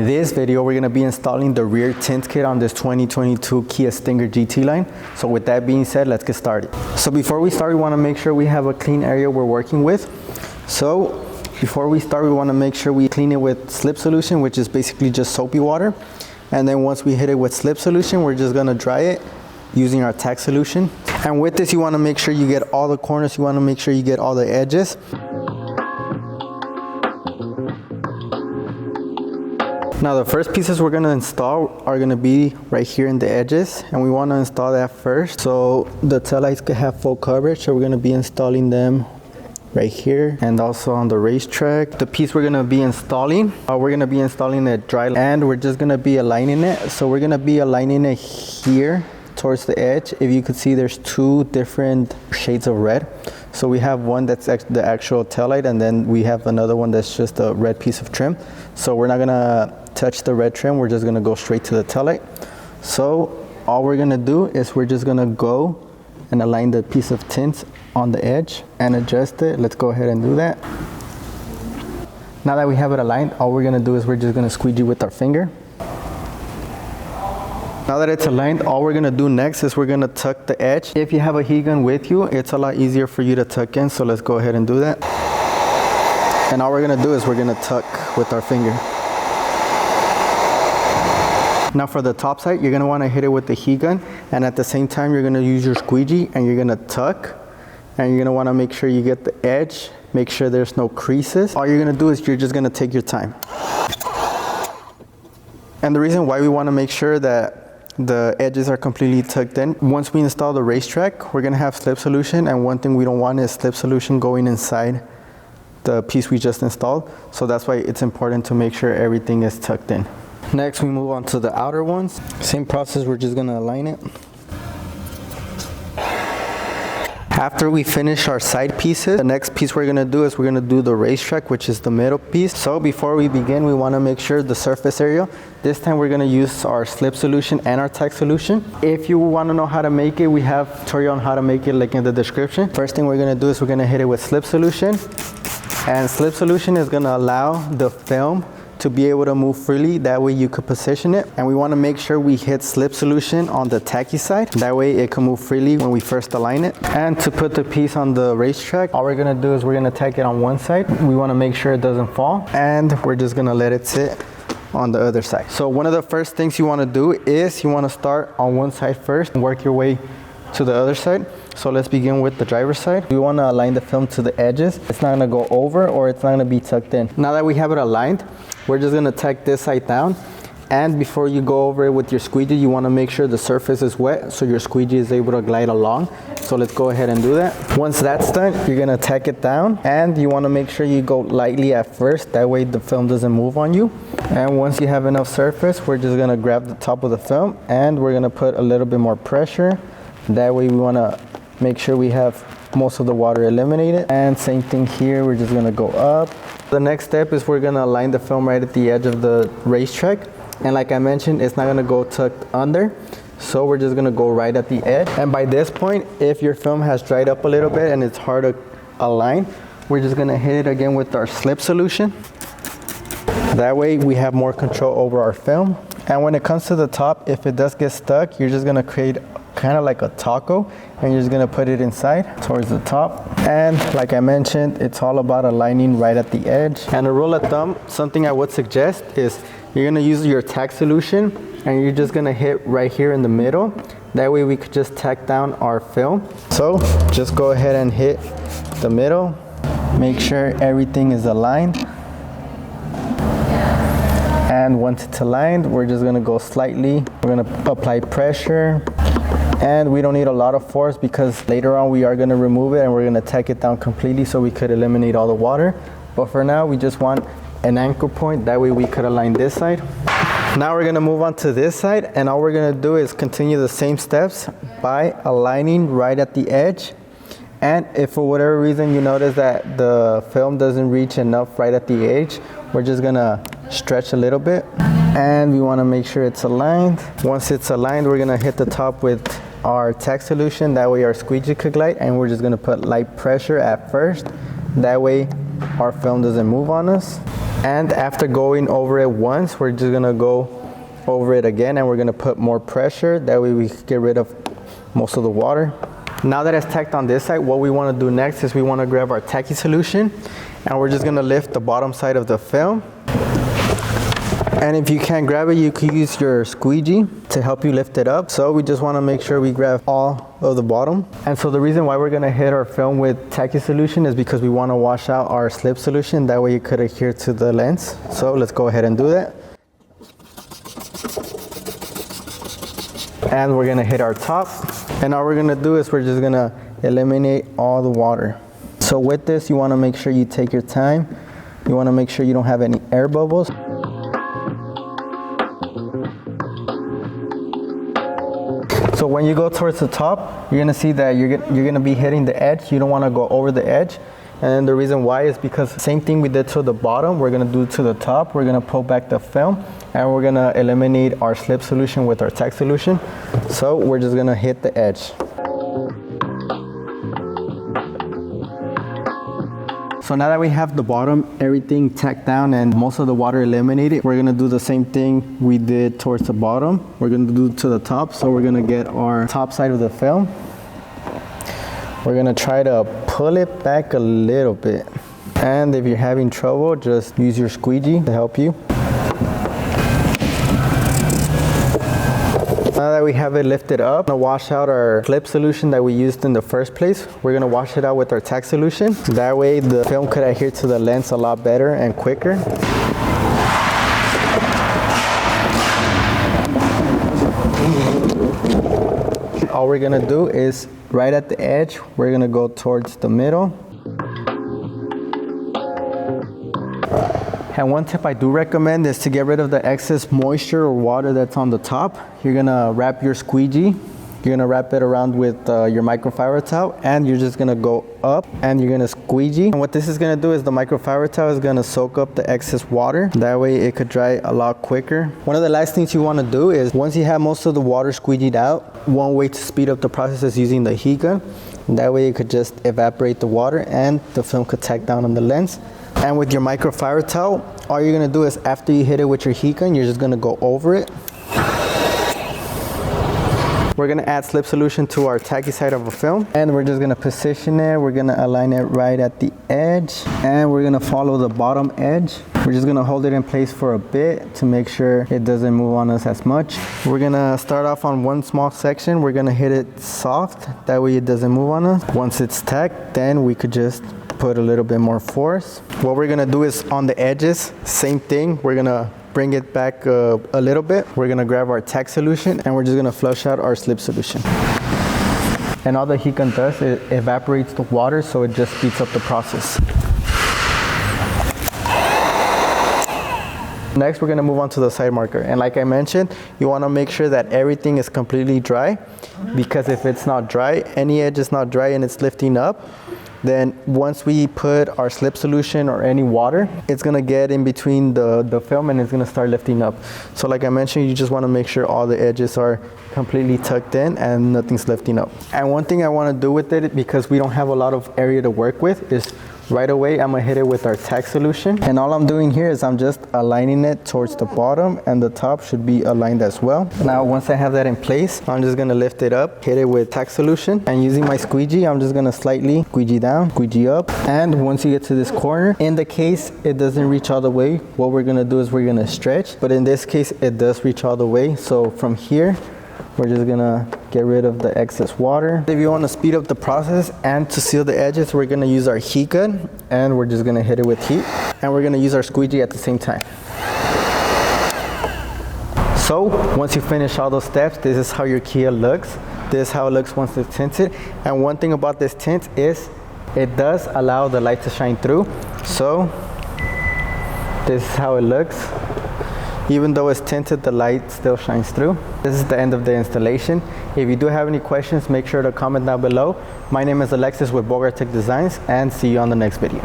this video, we're gonna be installing the rear tint kit on this 2022 Kia Stinger GT line. So with that being said, let's get started. So before we start, we wanna make sure we have a clean area we're working with. So before we start, we wanna make sure we clean it with slip solution, which is basically just soapy water. And then once we hit it with slip solution, we're just gonna dry it using our Tacky Solution. And with this, you wanna make sure you get all the corners, you wanna make sure you get all the edges. Now the first pieces we're gonna install are gonna be right here in the edges, and we wanna install that first so the taillights can have full coverage. So we're gonna be installing them right here and also on the Racetrack. The piece we're gonna be installing, it dry, and we're just gonna be aligning it. So we're gonna be aligning it here towards the edge. If you could see, there's two different shades of red. So we have one that's the actual taillight, and then we have another one that's just a red piece of trim. So we're not gonna touch the red trim, we're just gonna go straight to the taillight. So all we're gonna do is we're just gonna go and align the piece of tint on the edge and adjust it. Let's go ahead and do that. Now that we have it aligned, all we're gonna do is we're just gonna squeegee with our finger. Now that it's aligned, all we're gonna do next is we're gonna tuck the edge. If you have a heat gun with you, it's a lot easier for you to tuck in, so let's go ahead and do that. And all we're gonna do is we're gonna tuck with our finger. Now for the top side, you're gonna wanna hit it with the heat gun, and at the same time, you're gonna use your squeegee and you're gonna tuck, and you're gonna wanna make sure you get the edge, make sure there's no creases. All you're gonna do is you're just gonna take your time. And the reason why we wanna make sure that the edges are completely tucked in, once we install the Racetrack, we're gonna have slip solution, and one thing we don't want is slip solution going inside the piece we just installed. So that's why it's important to make sure everything is tucked in. Next, we move on to the outer ones. Same process, we're just gonna align it. After we finish our side pieces, the next piece we're gonna do is we're gonna do the Racetrack, which is the middle piece. So before we begin, we wanna make sure the surface area, this time we're gonna use our slip solution and our Tacky Solution. If you wanna know how to make it, we have tutorial on how to make it like in the description. First thing we're gonna do is we're gonna hit it with slip solution. And slip solution is gonna allow the film to be able to move freely. That way you could position it. And we wanna make sure we hit slip solution on the tacky side. That way it can move freely when we first align it. And to put the piece on the Racetrack, all we're gonna do is we're gonna tack it on one side. We wanna make sure it doesn't fall. And we're just gonna let it sit on the other side. So one of the first things you wanna do is you wanna start on one side first and work your way to the other side. So let's begin with the driver's side. We wanna align the film to the edges. It's not gonna go over or it's not gonna be tucked in. Now that we have it aligned, we're just gonna tack this side down. And before you go over it with your squeegee, you wanna make sure the surface is wet so your squeegee is able to glide along. So let's go ahead and do that. Once that's done, you're gonna tack it down, and you wanna make sure you go lightly at first. That way the film doesn't move on you. And once you have enough surface, we're just gonna grab the top of the film and we're gonna put a little bit more pressure. That way we wanna make sure we have most of the water eliminated. And same thing here, we're just gonna go up. The next step is we're gonna align the film right at the edge of the Racetrack. And like I mentioned, it's not gonna go tucked under. So we're just gonna go right at the edge. And by this point, if your film has dried up a little bit and it's hard to align, we're just gonna hit it again with our slip solution. That way we have more control over our film. And when it comes to the top, if it does get stuck, you're just gonna create kind of like a taco, and you're just gonna put it inside towards the top. And like I mentioned, it's all about aligning right at the edge. And a rule of thumb, something I would suggest is you're gonna use your Tacky Solution and you're just gonna hit right here in the middle. That way we could just tack down our film. So just go ahead and hit the middle. Make sure everything is aligned. And once it's aligned, we're just gonna go slightly. We're gonna apply pressure. And we don't need a lot of force because later on we are gonna remove it and we're gonna tack it down completely so we could eliminate all the water. But for now, we just want an anchor point. That way we could align this side. Now we're gonna move on to this side, and all we're gonna do is continue the same steps by aligning right at the edge. And if for whatever reason you notice that the film doesn't reach enough right at the edge, we're just gonna stretch a little bit. And we wanna make sure it's aligned. Once it's aligned, we're gonna hit the top with our Tacky Solution. That way our squeegee could glide, and we're just gonna put light pressure at first. That way our film doesn't move on us. And after going over it once, we're just gonna go over it again, and we're gonna put more pressure. That way we can get rid of most of the water. Now that it's tacked on this side, what we wanna do next is we wanna grab our Tacky Solution, and we're just gonna lift the bottom side of the film. And if you can't grab it, you can use your squeegee to help you lift it up. So we just wanna make sure we grab all of the bottom. And so the reason why we're gonna hit our film with Tacky Solution is because we wanna wash out our slip solution. That way it could adhere to the lens. So let's go ahead and do that. And we're gonna hit our top. And all we're gonna do is we're just gonna eliminate all the water. So with this, you wanna make sure you take your time. You wanna make sure you don't have any air bubbles. So when you go towards the top, you're gonna see that you're gonna be hitting the edge. You don't wanna go over the edge. And the reason why is because same thing we did to the bottom, we're gonna do to the top. We're gonna pull back the film, and we're gonna eliminate our slip solution with our Tack Solution. So we're just gonna hit the edge. So now that we have the bottom, everything tacked down and most of the water eliminated, we're gonna do the same thing we did towards the bottom. We're gonna do to the top. So we're gonna get our top side of the film. We're gonna try to pull it back a little bit. And if you're having trouble, just use your squeegee to help you. Now that we have it lifted up, we're gonna wash out our slip solution that we used in the first place. We're gonna wash it out with our Tack Solution. That way the film could adhere to the lens a lot better and quicker. All we're gonna do is right at the edge, we're gonna go towards the middle. And one tip I do recommend is to get rid of the excess moisture or water that's on the top. You're gonna wrap your squeegee. You're gonna wrap it around with your microfiber towel, and you're just gonna go up and you're gonna squeegee. And what this is gonna do is the microfiber towel is gonna soak up the excess water. That way it could dry a lot quicker. One of the last things you wanna do is once you have most of the water squeegeed out, one way to speed up the process is using the heat gun. That way it could just evaporate the water and the film could tack down on the lens. And with your microfiber towel, all you're gonna do is after you hit it with your heat gun, you're just gonna go over it. We're gonna add slip solution to our tacky side of our film, and we're just gonna position it. We're gonna align it right at the edge, and we're gonna follow the bottom edge. We're just gonna hold it in place for a bit to make sure it doesn't move on us as much. We're gonna start off on one small section. We're gonna hit it soft, that way it doesn't move on us. Once it's tacked, then we could just put a little bit more force. What we're gonna do is on the edges, same thing. We're gonna bring it back a little bit. We're gonna grab our Tack Solution and we're just gonna flush out our slip solution. And all the heat gun does, it evaporates the water, so it just speeds up the process. Next, we're gonna move on to the Sidemarker. And like I mentioned, you wanna make sure that everything is completely dry, because if it's not dry, any edge is not dry and it's lifting up, then once we put our slip solution or any water, it's gonna get in between the film and it's gonna start lifting up. So like I mentioned, you just wanna make sure all the edges are completely tucked in and nothing's lifting up. And one thing I wanna do with it, because we don't have a lot of area to work with, is right away I'm gonna hit it with our Tack Solution. And all I'm doing here is I'm just aligning it towards the bottom, and the top should be aligned as well. Now once I have that in place, I'm just gonna lift it up, hit it with Tack Solution, and using my squeegee, I'm just gonna slightly squeegee down, squeegee up. And once you get to this corner, in the case it doesn't reach all the way, what we're gonna do is we're gonna stretch, but in this case it does reach all the way. So from here, we're just gonna get rid of the excess water. If you wanna speed up the process and to seal the edges, we're gonna use our heat gun, and we're just gonna hit it with heat. And we're gonna use our squeegee at the same time. So once you finish all those steps, this is how your Kia looks. This is how it looks once it's tinted. And one thing about this tint is it does allow the light to shine through. So this is how it looks. Even though it's tinted, the light still shines through. This is the end of the installation. If you do have any questions, make sure to comment down below. My name is Alexis with Bogar Tech Designs, and see you on the next video.